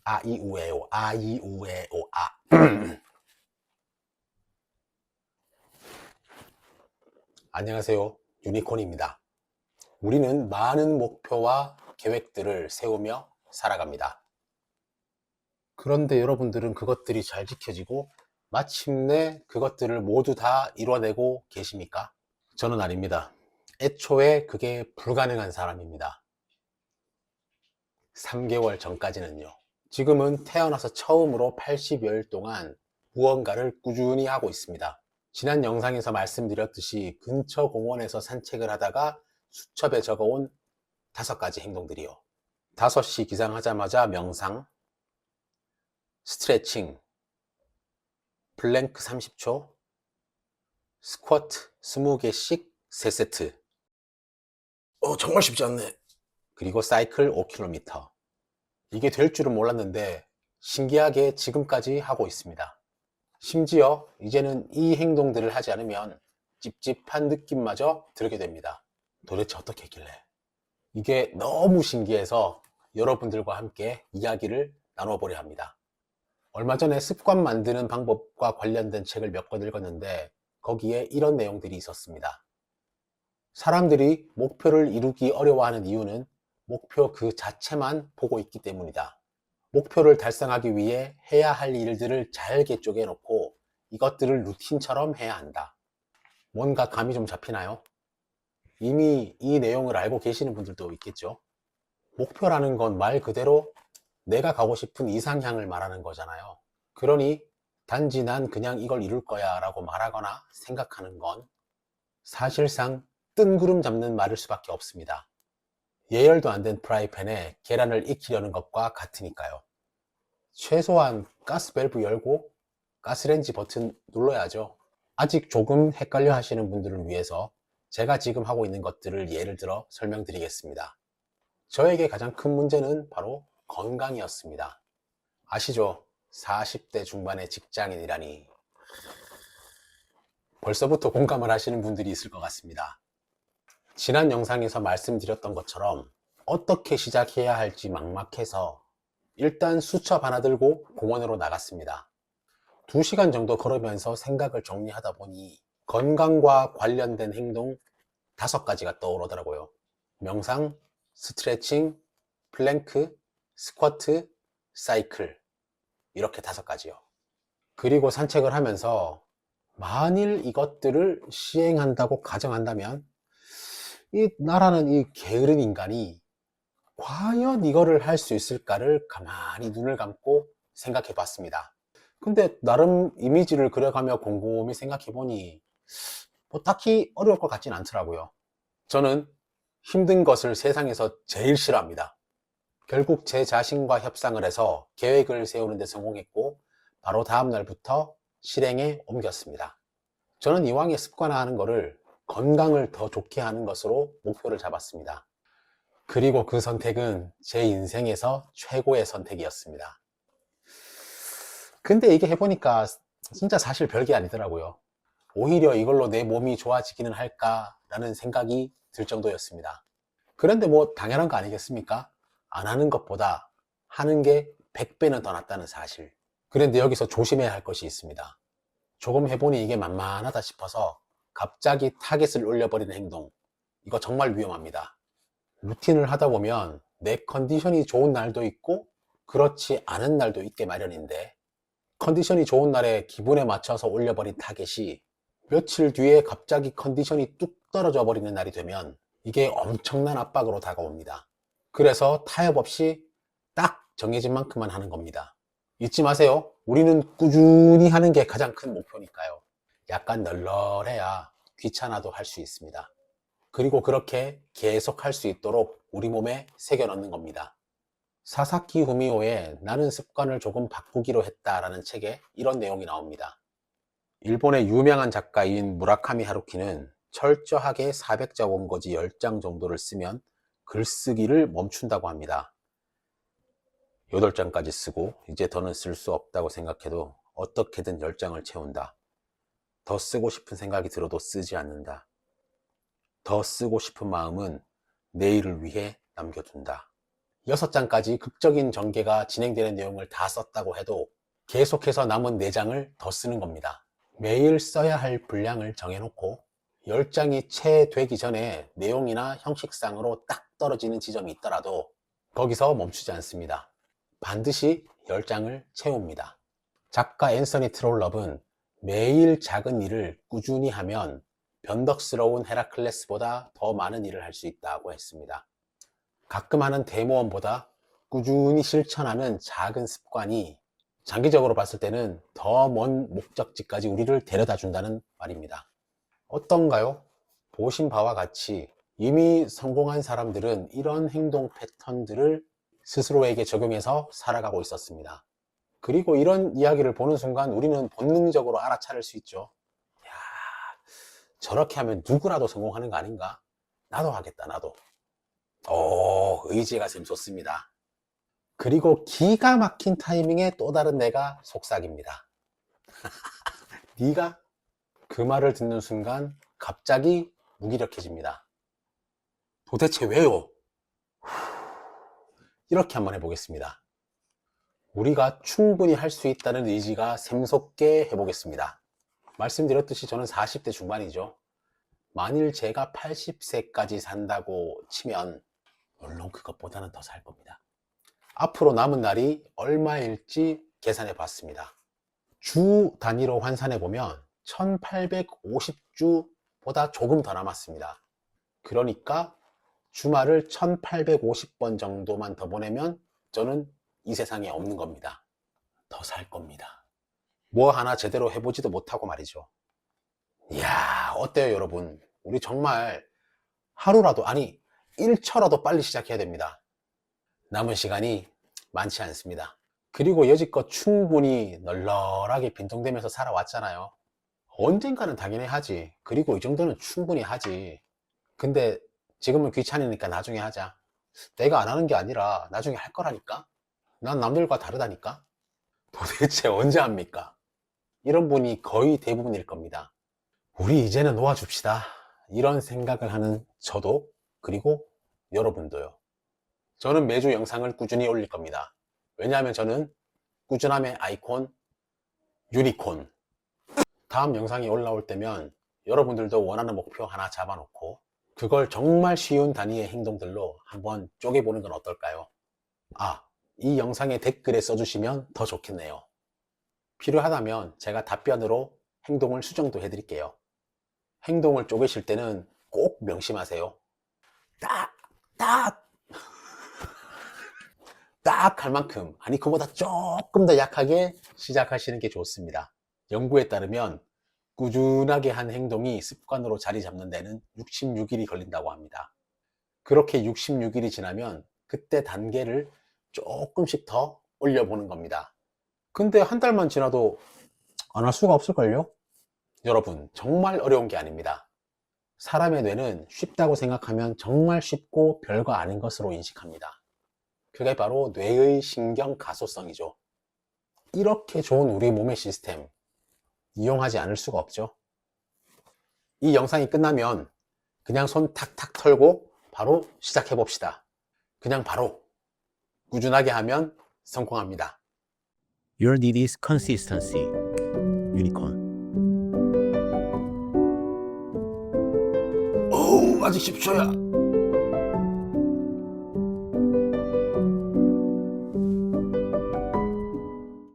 아이우에오 아이우에오 아. 안녕하세요. 유니콘입니다. 우리는 많은 목표와 계획들을 세우며 살아갑니다. 그런데 여러분들은 그것들이 잘 지켜지고 마침내 그것들을 모두 다 이뤄내고 계십니까? 저는 아닙니다. 애초에 그게 불가능한 사람입니다. 3개월 전까지는요. 지금은 태어나서 처음으로 80여일 동안 무언가를 꾸준히 하고 있습니다. 지난 영상에서 말씀드렸듯이 근처 공원에서 산책을 하다가 수첩에 적어온 5가지 행동들이요. 5시 기상하자마자 명상, 스트레칭, 플랭크 30초, 스쿼트 20개씩 3세트. 정말 쉽지 않네. 그리고 사이클 5km. 이게 될 줄은 몰랐는데 신기하게 지금까지 하고 있습니다. 심지어 이제는 이 행동들을 하지 않으면 찝찝한 느낌마저 들게 됩니다. 도대체 어떻게 했길래? 이게 너무 신기해서 여러분들과 함께 이야기를 나눠보려 합니다. 얼마 전에 습관 만드는 방법과 관련된 책을 몇 권 읽었는데 거기에 이런 내용들이 있었습니다. 사람들이 목표를 이루기 어려워하는 이유는 목표 그 자체만 보고 있기 때문이다. 목표를 달성하기 위해 해야 할 일들을 잘게 쪼개놓고 이것들을 루틴처럼 해야 한다. 뭔가 감이 좀 잡히나요? 이미 이 내용을 알고 계시는 분들도 있겠죠. 목표라는 건 말 그대로 내가 가고 싶은 이상향을 말하는 거잖아요. 그러니 단지 난 그냥 이걸 이룰 거야 라고 말하거나 생각하는 건 사실상 뜬구름 잡는 말일 수밖에 없습니다. 예열도 안 된 프라이팬에 계란을 익히려는 것과 같으니까요. 최소한 가스 밸브 열고 가스레인지 버튼 눌러야죠. 아직 조금 헷갈려 하시는 분들을 위해서 제가 지금 하고 있는 것들을 예를 들어 설명드리겠습니다. 저에게 가장 큰 문제는 바로 건강이었습니다. 아시죠? 40대 중반의 직장인이라니. 벌써부터 공감을 하시는 분들이 있을 것 같습니다. 지난 영상에서 말씀드렸던 것처럼 어떻게 시작해야 할지 막막해서 일단 수첩 하나 들고 공원으로 나갔습니다. 2시간 정도 걸으면서 생각을 정리하다 보니 건강과 관련된 행동 5가지가 떠오르더라고요. 명상, 스트레칭, 플랭크, 스쿼트, 사이클. 이렇게 5가지요. 그리고 산책을 하면서 만일 이것들을 시행한다고 가정한다면 이 나라는 이 게으른 인간이 과연 이거를 할 수 있을까를 가만히 눈을 감고 생각해 봤습니다. 근데 나름 이미지를 그려가며 곰곰이 생각해 보니 뭐 딱히 어려울 것 같진 않더라고요. 저는 힘든 것을 세상에서 제일 싫어합니다. 결국 제 자신과 협상을 해서 계획을 세우는 데 성공했고 바로 다음 날부터 실행에 옮겼습니다. 저는 이왕에 습관화하는 거를 건강을 더 좋게 하는 것으로 목표를 잡았습니다. 그리고 그 선택은 제 인생에서 최고의 선택이었습니다. 근데 이게 해보니까 진짜 사실 별게 아니더라고요. 오히려 이걸로 내 몸이 좋아지기는 할까라는 생각이 들 정도였습니다. 그런데 뭐 당연한 거 아니겠습니까? 안 하는 것보다 하는 게 100배는 더 낫다는 사실. 그런데 여기서 조심해야 할 것이 있습니다. 조금 해보니 이게 만만하다 싶어서 갑자기 타겟을 올려버리는 행동. 이거 정말 위험합니다. 루틴을 하다 보면 내 컨디션이 좋은 날도 있고 그렇지 않은 날도 있게 마련인데 컨디션이 좋은 날에 기분에 맞춰서 올려버린 타겟이 며칠 뒤에 갑자기 컨디션이 뚝 떨어져 버리는 날이 되면 이게 엄청난 압박으로 다가옵니다. 그래서 타협 없이 딱 정해진 만큼만 하는 겁니다. 잊지 마세요. 우리는 꾸준히 하는 게 가장 큰 목표니까요. 약간 널널해야 귀찮아도 할 수 있습니다. 그리고 그렇게 계속 할 수 있도록 우리 몸에 새겨 넣는 겁니다. 사사키 후미오의 나는 습관을 조금 바꾸기로 했다라는 책에 이런 내용이 나옵니다. 일본의 유명한 작가인 무라카미 하루키는 철저하게 400자 원고지 10장 정도를 쓰면 글쓰기를 멈춘다고 합니다. 8장까지 쓰고 이제 더는 쓸 수 없다고 생각해도 어떻게든 10장을 채운다. 더 쓰고 싶은 생각이 들어도 쓰지 않는다. 더 쓰고 싶은 마음은 내일을 위해 남겨둔다. 6장까지 극적인 전개가 진행되는 내용을 다 썼다고 해도 계속해서 남은 4장을 더 쓰는 겁니다. 매일 써야 할 분량을 정해놓고 10장이 채 되기 전에 내용이나 형식상으로 딱 떨어지는 지점이 있더라도 거기서 멈추지 않습니다. 반드시 10장을 채웁니다. 작가 앤서니 트롤럽은 매일 작은 일을 꾸준히 하면 변덕스러운 헤라클레스보다 더 많은 일을 할 수 있다고 했습니다. 가끔 하는 대모험보다 꾸준히 실천하는 작은 습관이 장기적으로 봤을 때는 더 먼 목적지까지 우리를 데려다 준다는 말입니다. 어떤가요? 보신 바와 같이 이미 성공한 사람들은 이런 행동 패턴들을 스스로에게 적용해서 살아가고 있었습니다. 그리고 이런 이야기를 보는 순간 우리는 본능적으로 알아차릴 수 있죠. 야, 저렇게 하면 누구라도 성공하는 거 아닌가? 나도 하겠다, 나도. 의지가 샘솟습니다. 그리고 기가 막힌 타이밍에 또 다른 내가 속삭입니다. 네가 그 말을 듣는 순간 갑자기 무기력해집니다. 도대체 왜요? 이렇게 한번 해보겠습니다. 우리가 충분히 할 수 있다는 의지가 샘솟게 해보겠습니다. 말씀드렸듯이 저는 40대 중반이죠. 만일 제가 80세까지 산다고 치면 물론 그것보다는 더 살 겁니다. 앞으로 남은 날이 얼마일지 계산해 봤습니다. 주 단위로 환산해 보면 1850주보다 조금 더 남았습니다. 그러니까 주말을 1850번 정도만 더 보내면 저는 이 세상에 없는 겁니다. 더 살 겁니다. 뭐 하나 제대로 해보지도 못하고 말이죠. 이야, 어때요 여러분? 우리 정말 하루라도, 아니 1초라도 빨리 시작해야 됩니다. 남은 시간이 많지 않습니다. 그리고 여지껏 충분히 널널하게 빈통대면서 살아왔잖아요. 언젠가는 당연히 하지. 그리고 이 정도는 충분히 하지. 근데 지금은 귀찮으니까 나중에 하자. 내가 안 하는 게 아니라 나중에 할 거라니까. 난 남들과 다르다니까. 도대체 언제 합니까? 이런 분이 거의 대부분일 겁니다. 우리 이제는 놓아줍시다. 이런 생각을 하는 저도, 그리고 여러분도요. 저는 매주 영상을 꾸준히 올릴 겁니다. 왜냐하면 저는 꾸준함의 아이콘, 유니콘. 다음 영상이 올라올 때면 여러분들도 원하는 목표 하나 잡아놓고 그걸 정말 쉬운 단위의 행동들로 한번 쪼개보는 건 어떨까요? 이 영상의 댓글에 써주시면 더 좋겠네요. 필요하다면 제가 답변으로 행동을 수정도 해드릴게요. 행동을 쪼개실 때는 꼭 명심하세요. 딱 할 만큼, 아니 그보다 조금 더 약하게 시작하시는 게 좋습니다. 연구에 따르면 꾸준하게 한 행동이 습관으로 자리 잡는 데는 66일이 걸린다고 합니다. 그렇게 66일이 지나면 그때 단계를 조금씩 더 올려보는 겁니다. 근데 한 달만 지나도 안 할 수가 없을걸요? 여러분, 정말 어려운 게 아닙니다. 사람의 뇌는 쉽다고 생각하면 정말 쉽고 별거 아닌 것으로 인식합니다. 그게 바로 뇌의 신경 가소성이죠. 이렇게 좋은 우리 몸의 시스템 이용하지 않을 수가 없죠. 이 영상이 끝나면 그냥 손 탁탁 털고 바로 시작해 봅시다. 그냥 바로 꾸준하게 하면 성공합니다. Your need is consistency. Unicorn. 아직 10초야.